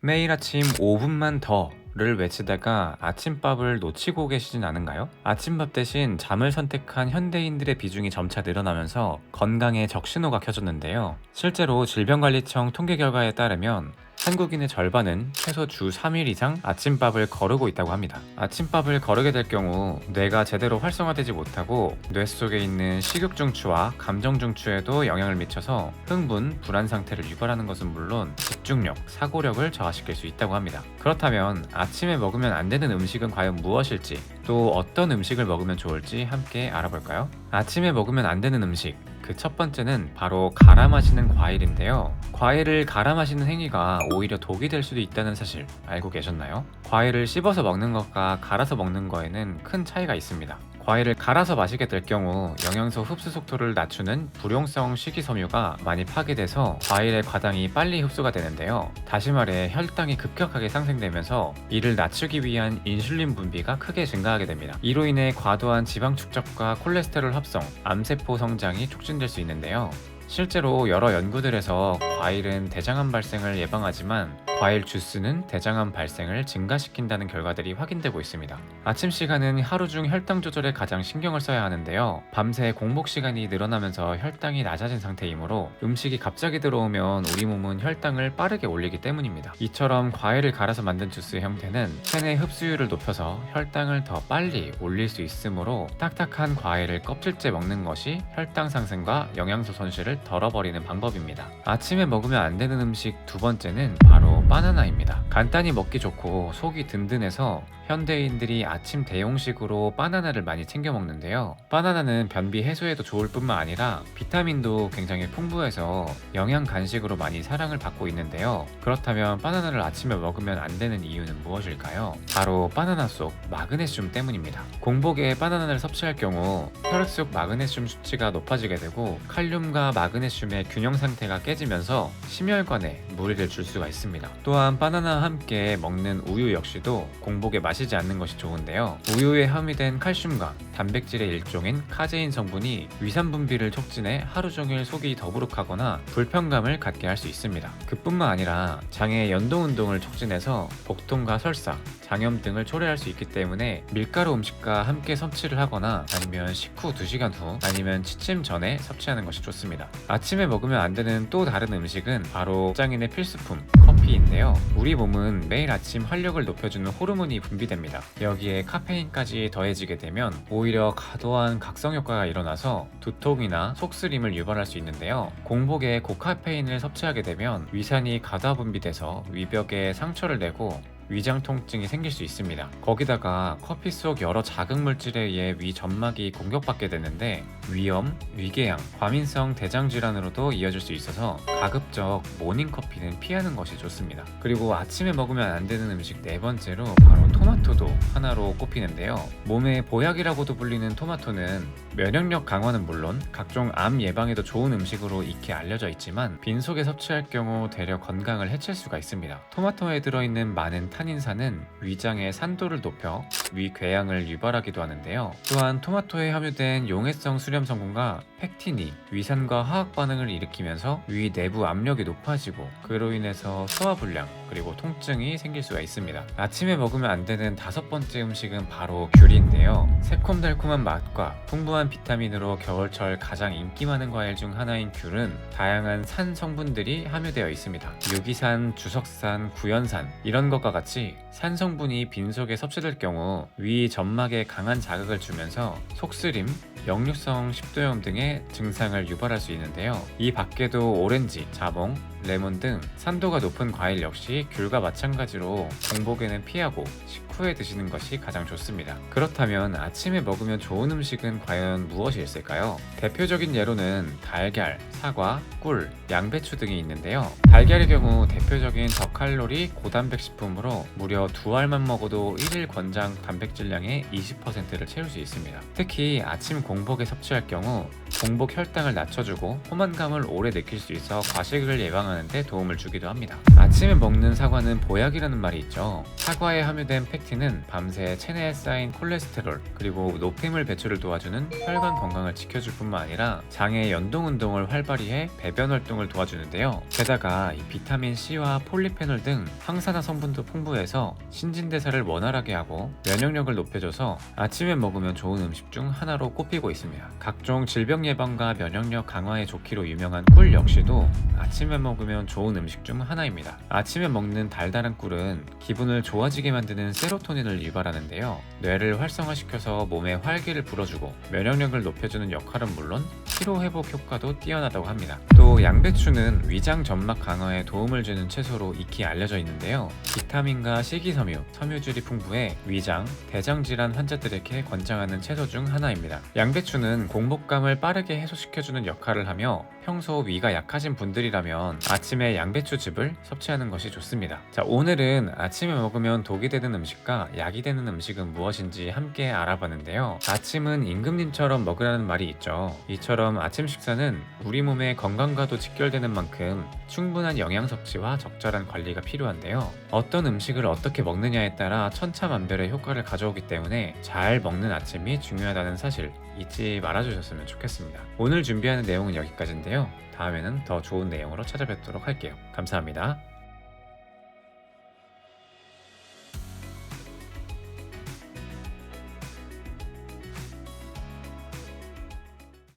매일 아침 5분만 더를 외치다가 아침밥을 놓치고 계시진 않은가요? 아침밥 대신 잠을 선택한 현대인들의 비중이 점차 늘어나면서 건강에 적신호가 켜졌는데요. 실제로 질병관리청 통계 결과에 따르면 한국인의 절반은 최소 주 3일 이상 아침밥을 거르고 있다고 합니다. 아침밥을 거르게 될 경우 뇌가 제대로 활성화되지 못하고 뇌 속에 있는 식욕중추와 감정중추에도 영향을 미쳐서 흥분, 불안 상태를 유발하는 것은 물론 집중력, 사고력을 저하시킬 수 있다고 합니다. 그렇다면 아침에 먹으면 안 되는 음식은 과연 무엇일지, 또 어떤 음식을 먹으면 좋을지 함께 알아볼까요? 아침에 먹으면 안 되는 음식, 그 첫 번째는 바로 갈아 마시는 과일인데요. 과일을 갈아 마시는 행위가 오히려 독이 될 수도 있다는 사실 알고 계셨나요? 과일을 씹어서 먹는 것과 갈아서 먹는 거에는 큰 차이가 있습니다. 과일을 갈아서 마시게 될 경우 영양소 흡수 속도를 낮추는 불용성 식이섬유가 많이 파괴돼서 과일의 과당이 빨리 흡수가 되는데요. 다시 말해 혈당이 급격하게 상승되면서 이를 낮추기 위한 인슐린 분비가 크게 증가하게 됩니다. 이로 인해 과도한 지방 축적과 콜레스테롤 합성, 암세포 성장이 촉진될 수 있는데요. 실제로 여러 연구들에서 과일은 대장암 발생을 예방하지만 과일 주스는 대장암 발생을 증가시킨다는 결과들이 확인되고 있습니다. 아침 시간은 하루 중 혈당 조절에 가장 신경을 써야 하는데요. 밤새 공복 시간이 늘어나면서 혈당이 낮아진 상태이므로 음식이 갑자기 들어오면 우리 몸은 혈당을 빠르게 올리기 때문입니다. 이처럼 과일을 갈아서 만든 주스의 형태는 체내 흡수율을 높여서 혈당을 더 빨리 올릴 수 있으므로 딱딱한 과일을 껍질째 먹는 것이 혈당 상승과 영양소 손실을 덜어버리는 방법입니다. 아침에 먹으면 안 되는 음식 두 번째는 바로 바나나입니다. 간단히 먹기 좋고 속이 든든해서 현대인들이 아침 대용식으로 바나나를 많이 챙겨 먹는데요. 바나나는 변비 해소에도 좋을 뿐만 아니라 비타민도 굉장히 풍부해서 영양 간식으로 많이 사랑을 받고 있는데요. 그렇다면 바나나를 아침에 먹으면 안 되는 이유는 무엇일까요? 바로 바나나 속 마그네슘 때문입니다. 공복에 바나나를 섭취할 경우 혈액 속 마그네슘 수치가 높아지게 되고 칼륨과 마그네슘의 균형 상태가 깨지면서 심혈관에 무리를 줄 수가 있습니다. 또한 바나나와 함께 먹는 우유 역시도 공복에 마시지 않는 것이 좋은데요. 우유에 함유된 칼슘과 단백질의 일종인 카제인 성분이 위산 분비를 촉진해 하루 종일 속이 더부룩하거나 불편감을 갖게 할 수 있습니다. 그뿐만 아니라 장의 연동 운동을 촉진해서 복통과 설사, 장염 등을 초래할 수 있기 때문에 밀가루 음식과 함께 섭취를 하거나 아니면 식후 2시간 후 아니면 취침 전에 섭취하는 것이 좋습니다. 아침에 먹으면 안 되는 또 다른 음식은 바로 직장인의 필수품 커피인데요. 우리 몸은 매일 아침 활력을 높여주는 호르몬이 분비됩니다. 여기에 카페인까지 더해지게 되면 오히려 과도한 각성 효과가 일어나서 두통이나 속쓰림을 유발할 수 있는데요. 공복에 고카페인을 섭취하게 되면 위산이 과다 분비돼서 위벽에 상처를 내고 위장 통증이 생길 수 있습니다. 거기다가 커피 속 여러 자극 물질에 의해 위 점막이 공격받게 되는데 위염, 위궤양, 과민성 대장 질환으로도 이어질 수 있어서 가급적 모닝커피는 피하는 것이 좋습니다. 그리고 아침에 먹으면 안 되는 음식 네 번째로 바로 토마토도 하나로 꼽히는데요. 몸의 보약이라고도 불리는 토마토는 면역력 강화는 물론 각종 암 예방에도 좋은 음식으로 익히 알려져 있지만 빈속에 섭취할 경우 되려 건강을 해칠 수가 있습니다. 토마토에 들어있는 많은 탄닌산은 위장의 산도를 높여 위궤양을 유발하기도 하는데요. 또한 토마토에 함유된 용해성 수렴 성분과 팩틴이 위산과 화학 반응을 일으키면서 위 내부 압력이 높아지고 그로 인해서 소화불량 그리고 통증이 생길 수가 있습니다. 아침에 먹으면 안 되는 다섯 번째 음식은 바로 귤인데요. 새콤달콤한 맛과 풍부한 비타민으로 겨울철 가장 인기 많은 과일 중 하나인 귤은 다양한 산 성분들이 함유되어 있습니다. 유기산, 주석산, 구연산 이런 것과 같이 산 성분이 빈속에 섭취될 경우 위 점막에 강한 자극을 주면서 속쓰림, 역류성 식도염 등의 증상을 유발할 수 있는데요. 이 밖에도 오렌지, 자몽, 레몬 등 산도가 높은 과일 역시 귤과 마찬가지로 공복에는 피하고 식후에 드시는 것이 가장 좋습니다. 그렇다면 아침에 먹으면 좋은 음식은 과연 무엇이 있을까요? 대표적인 예로는 달걀, 사과, 꿀, 양배추 등이 있는데요. 달걀의 경우 대표적인 저칼로리 고단백 식품으로 무려 2알만 먹어도 1일 권장 단백질량의 20%를 채울 수 있습니다. 특히 아침 공복에 섭취할 경우 공복 혈당을 낮춰주고 포만감을 오래 느낄 수 있어 과식을 예방하는 데 도움을 주기도 합니다. 아침에 먹는 사과는 보약이라는 말이 있죠. 사과에 함유된 팩틴은 밤새 체내에 쌓인 콜레스테롤 그리고 노폐물 배출을 도와주는 혈관 건강을 지켜줄 뿐만 아니라 장의 연동 운동을 활발히 해 배변 활동을 도와주는데요. 게다가 이 비타민 C와 폴리페놀 등 항산화 성분도 풍부해서 신진대사를 원활하게 하고 면역력을 높여줘서 아침에 먹으면 좋은 음식 중 하나로 꼽히고 있습니다. 각종 질병 예방과 면역력 강화에 좋기로 유명한 꿀 역시도 아침에 먹으면 좋은 음식 중 하나입니다. 아침에 먹는 달달한 꿀은 기분을 좋아지게 만드는 세로토닌을 유발하는데요. 뇌를 활성화시켜서 몸에 활기를 불어주고 면역력을 높여주는 역할은 물론 피로 회복 효과도 뛰어나다고 합니다. 또 양배추는 위장 점막 강화에 도움을 주는 채소로 익히 알려져 있는데요. 비타민과 식이섬유, 섬유질이 풍부해 위장, 대장 질환 환자들에게 권장하는 채소 중 하나입니다. 양배추는 공복감을 빠르게 해소시켜주는 역할을 하며 평소 위가 약하신 분들이라면 아침에 양배추즙을 섭취하는 것이 좋습니다. 자, 오늘은 아침에 먹으면 독이 되는 음식과 약이 되는 음식은 무엇인지 함께 알아봤는데요. 아침은 임금님처럼 먹으라는 말이 있죠. 이처럼 아침 식사는 우리 몸의 건강과도 직결되는 만큼 충분한 영양 섭취와 적절한 관리가 필요한데요. 어떤 음식을 어떻게 먹느냐에 따라 천차만별의 효과를 가져오기 때문에 잘 먹는 아침이 중요하다는 사실 잊지 말아주셨으면 좋겠습니다. 오늘 준비하는 내용은 여기까지인데요. 다음에는 더 좋은 내용으로 찾아뵙도록 할게요. 감사합니다.